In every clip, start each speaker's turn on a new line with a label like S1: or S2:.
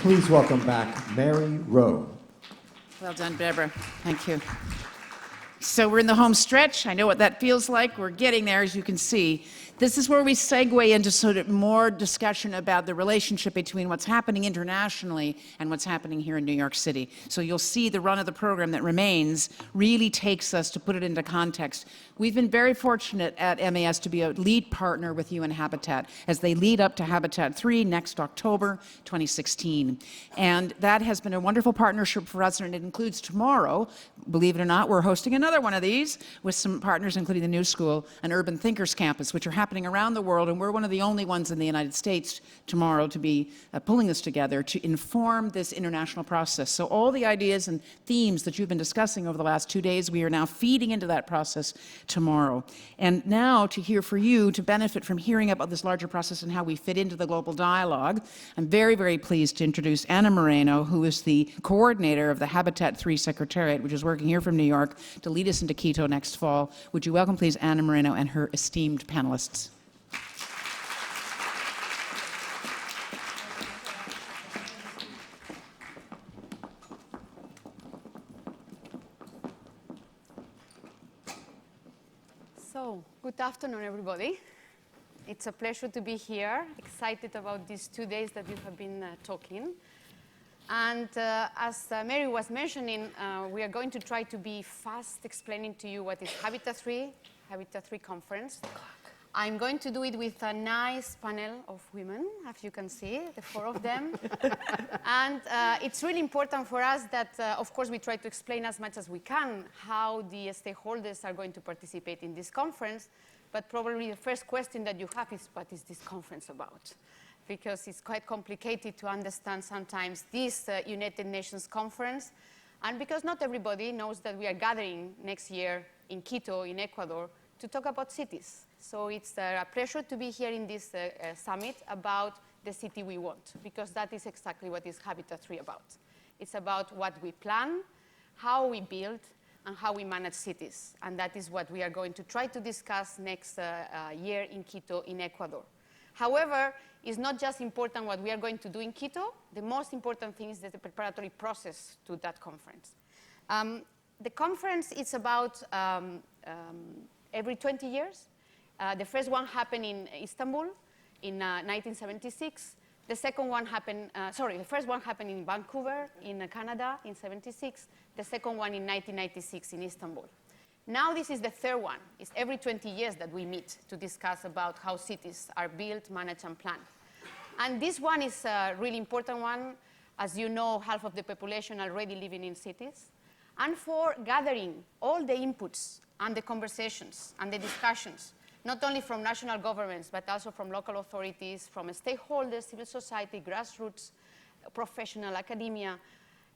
S1: Please welcome back Mary Rowe.
S2: Well done, Deborah. Thank you. So we're in the home stretch. I know what that feels like. We're getting there, as you can see. This is where we segue into sort of more discussion about the relationship between what's happening internationally and what's happening here in New York City. So you'll see the run of the program that remains really takes us to put it into context. We've been very fortunate at MAS to be a lead partner with UN Habitat as they lead up to Habitat 3 next October 2016. And that has been a wonderful partnership for us, and it includes tomorrow, believe it or not, we're hosting another one of these with some partners, including the New School and Urban Thinkers Campus, which are happening around the world, and we're one of the only ones in the United States tomorrow to be pulling this together to inform this international process. So all the ideas and themes that you've been discussing over the last 2 days, we are now feeding into that process tomorrow. And now to hear for you, to benefit from hearing about this larger process and how we fit into the global dialogue, I'm very, very pleased to introduce Anna Moreno, who is the coordinator of the Habitat 3 Secretariat, which is working here from New York to lead us into Quito next fall. Would you welcome, please, Anna Moreno and her esteemed panelists.
S3: So, good afternoon, everybody. It's a pleasure to be here, excited about these 2 days that you have been talking. And as Mary was mentioning, we are going to try to be fast explaining to you what is Habitat 3 conference. I'm going to do it with a nice panel of women, as you can see, the 4 of them. And it's really important for us that, of course, we try to explain as much as we can how the stakeholders are going to participate in this conference. But probably the first question that you have is, what is this conference about? Because it's quite complicated to understand sometimes this United Nations conference. And because not everybody knows that we are gathering next year in Quito, in Ecuador, to talk about cities. So it's a pleasure to be here in this summit about the city we want, because that is exactly what is Habitat 3 about. It's about what we plan, how we build, and how we manage cities. And that is what we are going to try to discuss next year in Quito, in Ecuador. However, it's not just important what we are going to do in Quito. The most important thing is the preparatory process to that conference. The conference is about every 20 years. The first one happened in Istanbul in 1976. The second one happened, the first one happened in Vancouver in Canada in 76. The second one in 1996 in Istanbul. Now this is the third one. It's every 20 years that we meet to discuss about how cities are built, managed, and planned. And this one is a really important one. As you know, half of the population already living in cities. And for gathering all the inputs and the conversations and the discussions, not only from national governments, but also from local authorities, from stakeholders, civil society, grassroots, professional, academia,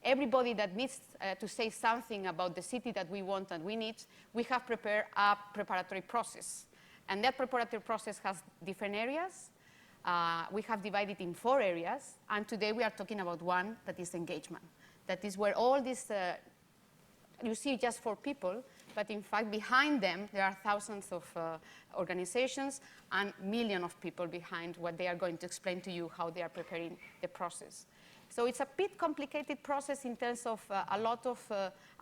S3: everybody that needs to say something about the city that we want and we need, we have prepared a preparatory process. And that preparatory process has different areas. We have divided in 4 areas. And today we are talking about one that is engagement. That is where all this, you see just 4 people, but in fact behind them there are thousands of organizations and millions of people behind what they are going to explain to you how they are preparing the process. So it's a bit complicated process in terms of a lot of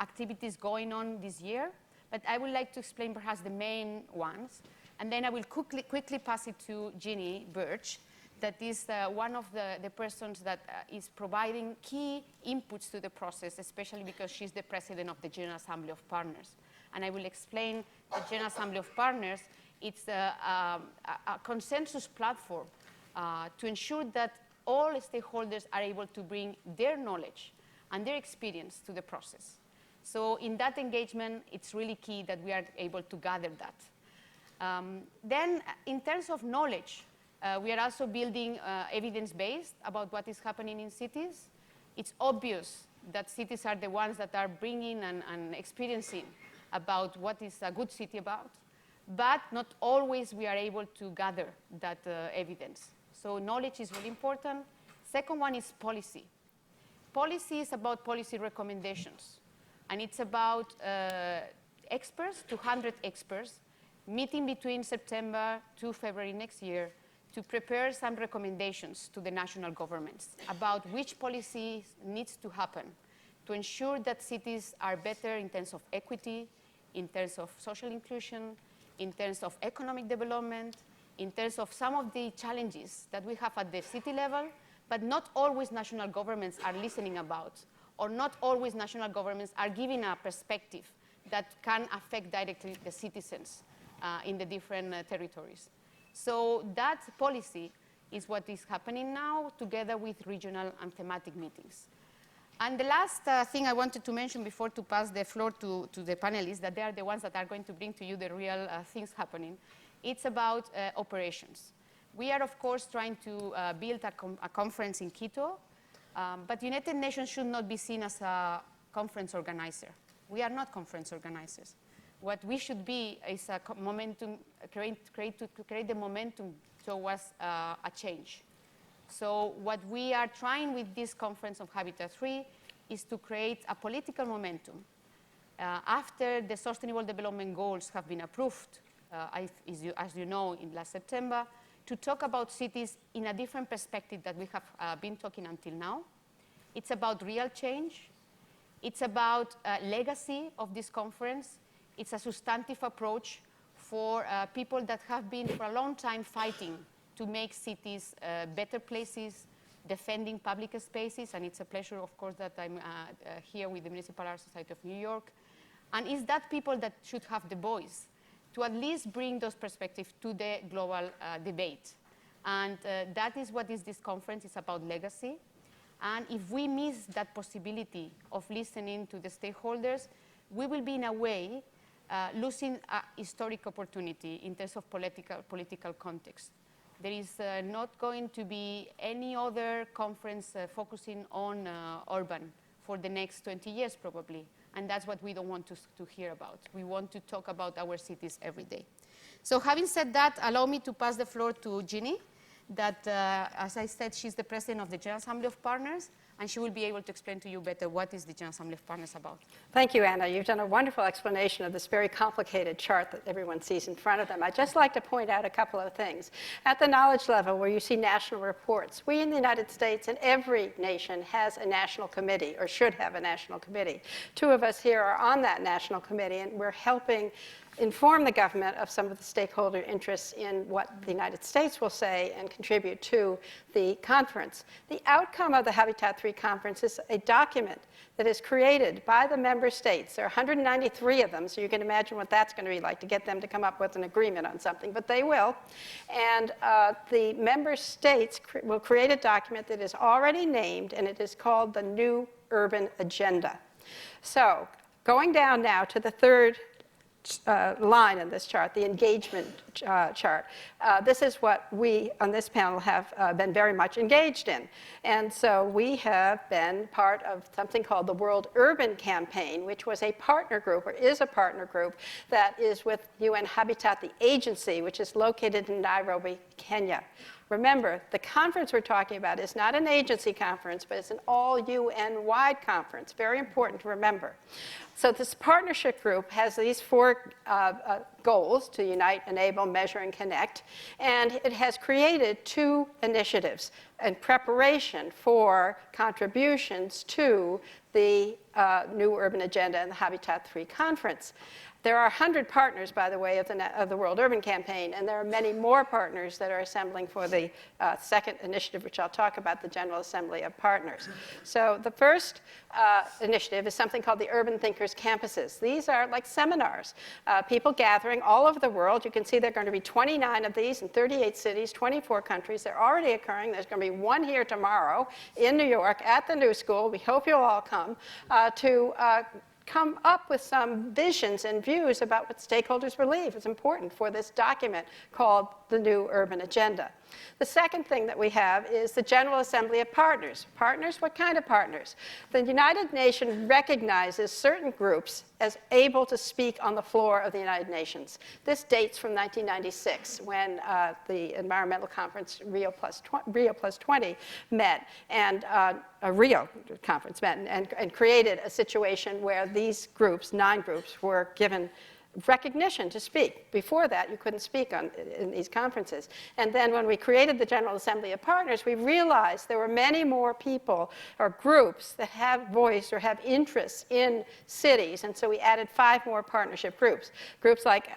S3: activities going on this year, but I would like to explain perhaps the main ones. And then I will quickly pass it to Eugenie Birch, that is one of the persons that is providing key inputs to the process, especially because she's the president of the General Assembly of Partners. And I will explain the General Assembly of Partners. It's a consensus platform to ensure that all stakeholders are able to bring their knowledge and their experience to the process. So in that engagement, it's really key that we are able to gather that. Then in terms of knowledge, we are also building evidence-based about what is happening in cities. It's obvious that cities are the ones that are bringing and experiencing about what is a good city about, but not always we are able to gather that evidence. So knowledge is really important. Second one is policy. Policy is about policy recommendations. And it's about experts, 200 experts, meeting between September to February next year to prepare some recommendations to the national governments about which policy needs to happen to ensure that cities are better in terms of equity, in terms of social inclusion, in terms of economic development, in terms of some of the challenges that we have at the city level, but not always national governments are listening about, or not always national governments are giving a perspective that can affect directly the citizens in the different territories. So that policy is what is happening now together with regional and thematic meetings. And the last thing I wanted to mention before to pass the floor to the panelists, that they are the ones that are going to bring to you the real things happening, it's about operations. We are, of course, trying to build a conference in Quito, but United Nations should not be seen as a conference organizer. We are not conference organizers. What we should be is a momentum, create the momentum towards a change. So what we are trying with this conference of Habitat 3 is to create a political momentum. After the Sustainable Development Goals have been approved, as you know, in last September, to talk about cities in a different perspective that we have been talking until now. It's about real change. It's about legacy of this conference. It's a substantive approach for people that have been for a long time fighting to make cities better places, defending public spaces, and it's a pleasure, of course, that I'm here with the Municipal Art Society of New York. And it's that people that should have the voice to at least bring those perspectives to the global debate. And that is what this conference is about, legacy. And if we miss that possibility of listening to the stakeholders, we will be in a way losing a historic opportunity in terms of political context. There is not going to be any other conference focusing on urban for the next 20 years probably, and that's what we don't want to hear about. We want to talk about our cities every day. So having said that, allow me to pass the floor to Eugenie, that, as I said, she's the president of the General Assembly of Partners, and she will be able to explain to you better what is the General Assembly of Partners about.
S4: Thank you, Anna. You've done a wonderful explanation of this very complicated chart that everyone sees in front of them. I'd just like to point out a couple of things. At the knowledge level, where you see national reports, we in the United States and every nation has a national committee, or should have a national committee. Two of us here are on that national committee, and we're helping inform the government of some of the stakeholder interests in what the United States will say and contribute to the conference. The outcome of the Habitat 3 conference is a document that is created by the member states. There are 193 of them, so you can imagine what that's going to be like to get them to come up with an agreement on something, but they will. And the member states will create a document that is already named, and it is called the New Urban Agenda. So going down now to the third line in this chart, the engagement chart. This is what we on this panel have been very much engaged in. And so we have been part of something called the World Urban Campaign, which was a partner group, or is a partner group, that is with UN Habitat, the agency, which is located in Nairobi, Kenya. Remember, the conference we're talking about is not an agency conference, but it's an all-UN-wide conference. Very important to remember. So this partnership group has these four goals: to unite, enable, measure, and connect. And it has created two initiatives in preparation for contributions to the New Urban Agenda and the Habitat 3 conference. There are 100 partners, by the way, of the World Urban Campaign, and there are many more partners that are assembling for the second initiative, which I'll talk about, the General Assembly of Partners. So the first initiative is something called the Urban Thinkers Campuses. These are like seminars, people gathering all over the world. You can see there are going to be 29 of these in 38 cities, 24 countries. They're already occurring. There's going to be one here tomorrow in New York at the New School. We hope you'll all come to come up with some visions and views about what stakeholders believe is important for this document called the New Urban Agenda. The second thing that we have is the General Assembly of Partners. Partners? What kind of partners? The United Nations recognizes certain groups as able to speak on the floor of the United Nations. This dates from 1996, when the environmental conference Rio Plus 20 met, and a Rio conference met and created a situation where these groups, 9 groups, were given recognition to speak. Before that, you couldn't speak in these conferences. And then when we created the General Assembly of Partners, we realized there were many more people or groups that have voice or have interests in cities. And so we added 5 more partnership groups. Groups like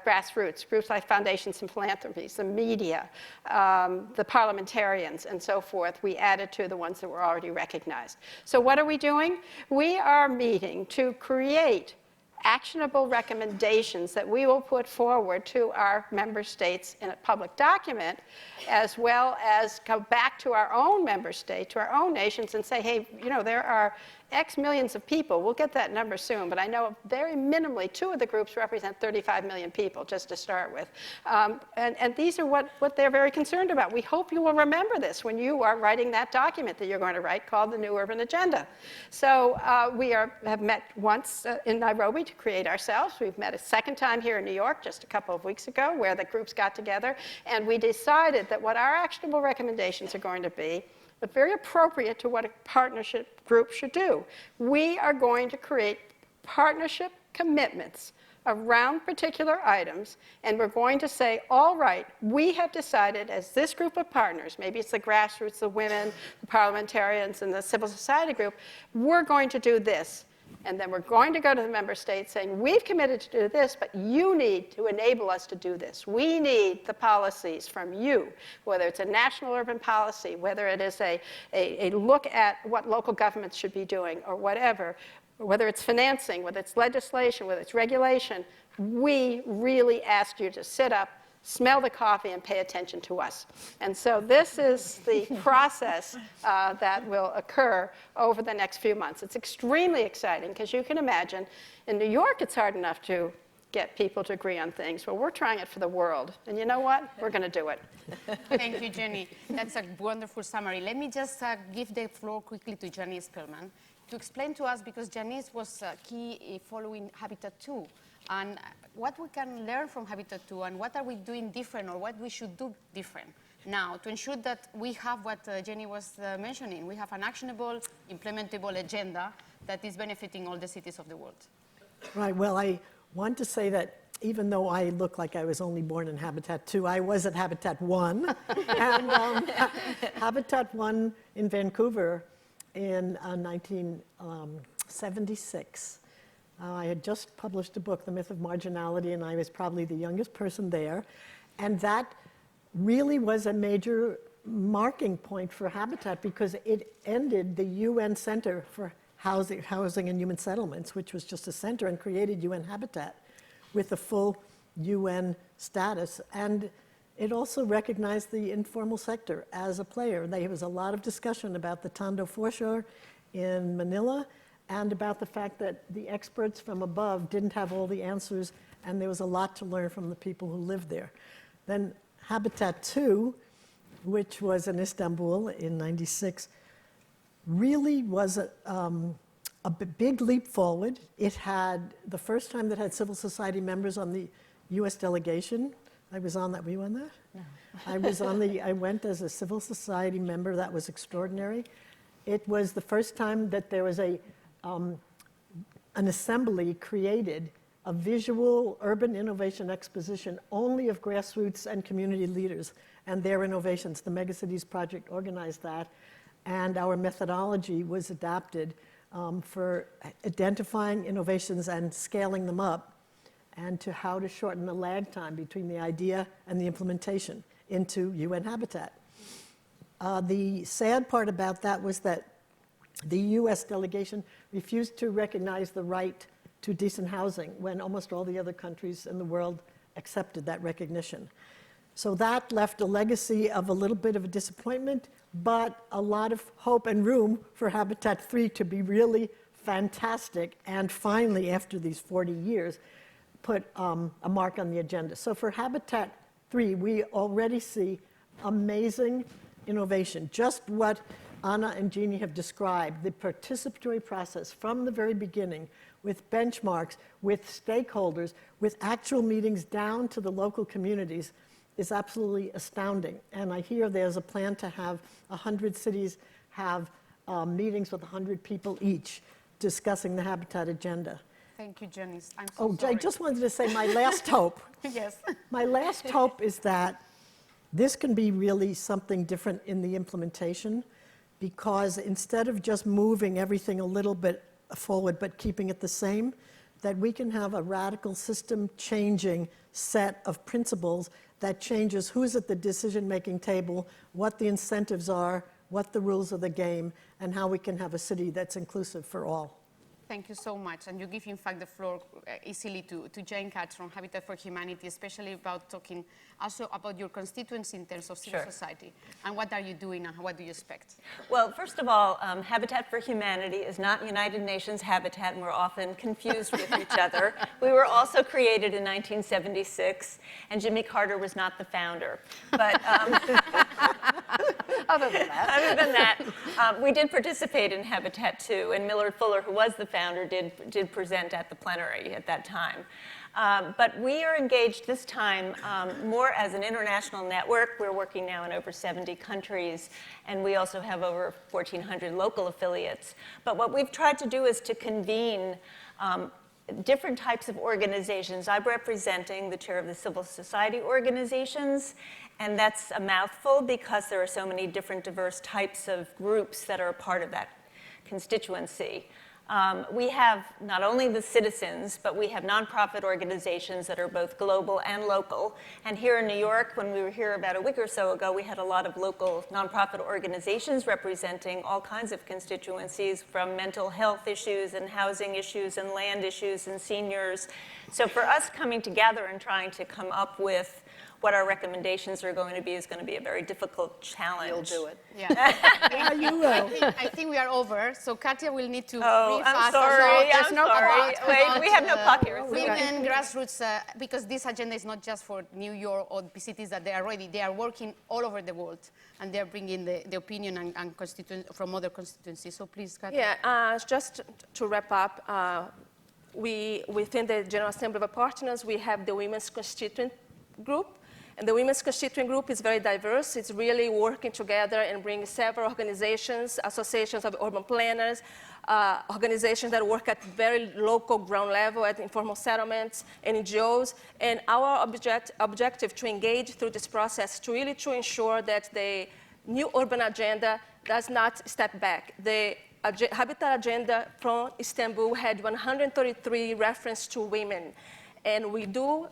S4: grassroots, groups like foundations and philanthropies, the media, the parliamentarians, and so forth. We added to the ones that were already recognized. So what are we doing? We are meeting to create actionable recommendations that we will put forward to our member states in a public document, as well as go back to our own member state, to our own nations, and say, hey, you know, there are X millions of people. We'll get that number soon, but I know very minimally 2 of the groups represent 35 million people, just to start with. And these are what they're very concerned about. We hope you will remember this when you are writing that document that you're going to write called the New Urban Agenda. So we have met once in Nairobi to create ourselves. We've met a second time here in New York just a couple of weeks ago, where the groups got together, and we decided that what our actionable recommendations are going to be, but very appropriate to what a partnership group should do. We are going to create partnership commitments around particular items, and we're going to say, all right, we have decided as this group of partners, maybe it's the grassroots, the women, the parliamentarians, and the civil society group, we're going to do this. And then we're going to go to the member states saying, we've committed to do this, but you need to enable us to do this. We need the policies from you, whether it's a national urban policy, whether it is a look at what local governments should be doing, or whatever, whether it's financing, whether it's legislation, whether it's regulation. We really ask you to sit up, smell the coffee, and pay attention to us. And so this is the process that will occur over the next few months. It's extremely exciting, because you can imagine, in New York, it's hard enough to get people to agree on things. Well, we're trying it for the world. And you know what? We're going to do it.
S3: Thank you, Jenny. That's a wonderful summary. Let me just give the floor quickly to Janice Perlman to explain to us, because Janice was key following Habitat 2. And what we can learn from Habitat 2, and what are we doing different, or what we should do different now to ensure that we have what Jenny was mentioning. We have an actionable, implementable agenda that is benefiting all the cities of the world.
S5: Right. Well, I want to say that even though I look like I was only born in Habitat 2, I was at Habitat 1. And Habitat 1 in Vancouver in 1976. I had just published a book, The Myth of Marginality, and I was probably the youngest person there. And that really was a major marking point for Habitat, because it ended the UN Center for Housing and Human Settlements, which was just a center, and created UN Habitat with a full UN status. And it also recognized the informal sector as a player. There was a lot of discussion about the Tondo foreshore in Manila, and about the fact that the experts from above didn't have all the answers, and there was a lot to learn from the people who lived there. Then Habitat 2, which was in Istanbul in '96, really was a big leap forward. It had the first time that had civil society members on the US delegation. I was on that. Were you on that? No. I went as a civil society member. That was extraordinary. It was the first time that there was an assembly created, a visual urban innovation exposition only of grassroots and community leaders and their innovations. The Megacities Project organized that, and our methodology was adapted for identifying innovations and scaling them up, and to how to shorten the lag time between the idea and the implementation into UN Habitat. The sad part about that was that the US delegation refused to recognize the right to decent housing when almost all the other countries in the world accepted that recognition. So that left a legacy of a little bit of a disappointment, but a lot of hope and room for Habitat 3 to be really fantastic, and finally, after these 40 years, put a mark on the agenda. So for Habitat 3, we already see amazing innovation, just what Anna and Jeannie have described, the participatory process from the very beginning, with benchmarks, with stakeholders, with actual meetings down to the local communities, is absolutely astounding. And I hear there's a plan to have 100 cities have meetings with 100 people each discussing the Habitat agenda.
S3: Thank you, Janice. I'm so
S5: Oh,
S3: sorry.
S5: I just wanted to say my last hope.
S3: Yes.
S5: My last hope is that this can be really something different in the implementation, because instead of just moving everything a little bit forward but keeping it the same, that we can have a radical system-changing set of principles that changes who's at the decision-making table, what the incentives are, what the rules of the game, and how we can have a city that's inclusive for all.
S3: Thank you so much. And you give, in fact, the floor easily to Jane Katz from Habitat for Humanity, especially about talking also about your constituency in terms of civil society. And what are you doing and what do you expect?
S6: Well, first of all, Habitat for Humanity is not United Nations Habitat, and we're often confused with each other. We were also created in 1976, and Jimmy Carter was not the founder. But other than that, we did participate in Habitat too, and Millard Fuller, who was the founder, did present at the plenary at that time. But we are engaged this time more as an international network. We're working now in over 70 countries, and we also have over 1,400 local affiliates. But what we've tried to do is to convene different types of organizations. I'm representing the chair of the civil society organizations, and that's a mouthful because there are so many different diverse types of groups that are a part of that constituency. We have not only the citizens, but we have nonprofit organizations that are both global and local. And here in New York, when we were here about a week or so ago, we had a lot of local nonprofit organizations representing all kinds of constituencies, from mental health issues and housing issues and land issues and seniors. So for us coming together and trying to come up with what our recommendations are going to be is going to be a very difficult challenge.
S4: You'll do it.
S3: Yeah.
S5: Yeah, you will.
S3: I think we are over, so Katia will need to
S6: Oh,
S3: brief
S6: I'm
S3: us
S6: sorry.
S3: about-
S6: I'm sorry. Wait, we have no clock here.
S3: Women, grassroots, because this agenda is not just for New York or the cities that they are ready. They are working all over the world, and they're bringing the opinion and from other constituencies. So please, Katia.
S7: Yeah, just to wrap up, within the General Assembly of our partners, we have the Women's Constituent Group. And the Women's Constituent Group is very diverse. It's really working together and bringing several organizations, associations of urban planners, organizations that work at very local ground level at informal settlements, NGOs. And our objective to engage through this process to really to ensure that the new urban agenda does not step back. The Habitat agenda from Istanbul had 133 references to women. And we do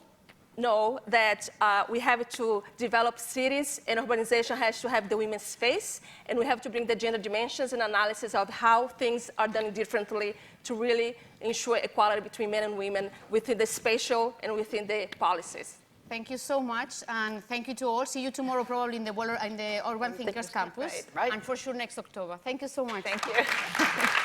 S7: know that we have to develop cities, and urbanization has to have the women's face, and we have to bring the gender dimensions and analysis of how things are done differently to really ensure equality between men and women within the spatial and within the policies.
S3: Thank you so much, and thank you to all. See you tomorrow probably in the Urban Thinkers Campus,
S4: Right.
S3: and for sure next October. Thank you so much.
S6: Thank you.